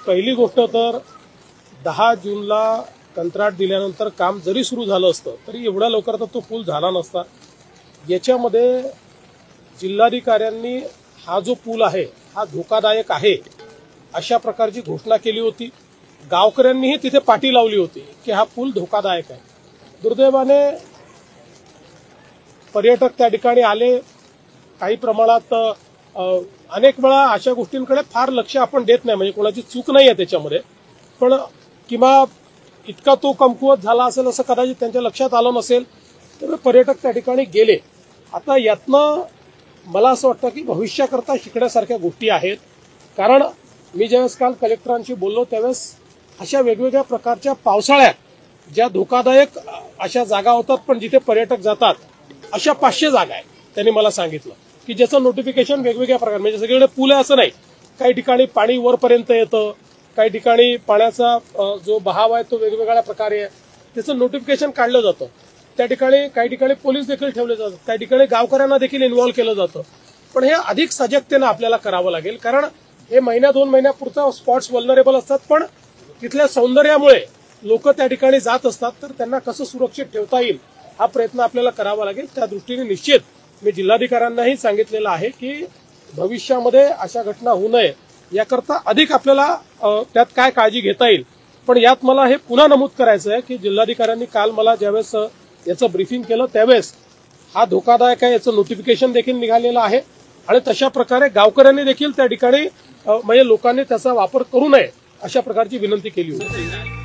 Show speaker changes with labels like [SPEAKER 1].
[SPEAKER 1] पहिली गोष्ट तर 10 जूनला कंत्राट दिल्यानंतर काम जरी सुरू झालं असतं तरी एवढ्या लवकर तर तो पूल झाला नसता। याच्यामध्ये जिल्हाधिकाऱ्यांनी हा जो पूल आहे हा धोकादायक आहे अशा प्रकारची घोषणा केली होती। गावकऱ्यांनीही तिथे पाटी लावली होती की हा पूल धोकादायक आहे। दुर्दैवाने पर्यटक त्या ठिकाणी आले, काही प्रमाणात अनेक वेळा अशा गोष्टींकडे फार लक्ष आपण देत नाही, म्हणजे कोणाची चूक नाही आहे त्याच्यामध्ये, पण किंवा इतका तो कमकुवत झाला असेल असं कदाचित त्यांच्या लक्षात आलं नसेल, तर पर्यटक त्या ठिकाणी गेले। आता यातनं मला असं वाटतं की भविष्याकरता शिकण्यासारख्या गोष्टी आहेत, कारण मी ज्यावेळेस काल कलेक्टरांशी बोललो त्यावेळेस अशा वेगवेगळ्या प्रकारच्या पावसाळ्यात ज्या धोकादायक अशा जागा होतात पण जिथे पर्यटक जातात अशा 500 जागा आहेत त्यांनी मला सांगितलं की ज्याचं नोटिफिकेशन वेगवेगळ्या प्रकार, म्हणजे सगळीकडे पूल आहे असं नाही, काही ठिकाणी पाणी वरपर्यंत येतं, काही ठिकाणी पाण्याचा जो बहाव आहे तो वेगवेगळ्या प्रकारे आहे, त्याचं नोटिफिकेशन काढलं जातं। त्या ठिकाणी काही ठिकाणी पोलीस देखील ठेवले जातात, काही ठिकाणी गावकऱ्यांना देखील इन्व्हॉल्व केलं जातं। पण हे अधिक सजगतेनं आपल्याला करावं लागेल, कारण हे महिन्या 2 महिन्यापुरता स्पॉट्स वल्नरेबल असतात, पण तिथल्या सौंदर्यामुळे लोक त्या ठिकाणी जात असतात, तर त्यांना कसं सुरक्षित ठेवता येईल हा प्रयत्न आपल्याला करावा लागेल। त्या दृष्टीने निश्चित मी जिल्हाधिकाऱ्यांनाही सांगितलेलं आहे की भविष्यामध्ये अशा घटना होऊ नये याकरता अधिक आपल्याला त्यात काय काळजी घेता येईल। पण यात मला हे पुन्हा नमूद करायचं आहे की जिल्हाधिकाऱ्यांनी काल मला ज्यावेळेस याचं ब्रीफिंग केलं त्यावेळेस हा धोकादायक आहे याचं नोटिफिकेशन देखील निघालेलं आहे आणि तशा प्रकारे गावकऱ्यांनी देखील त्या ठिकाणी म्हणजे लोकांनी त्याचा वापर करू नये अशा प्रकारची विनंती केली होती।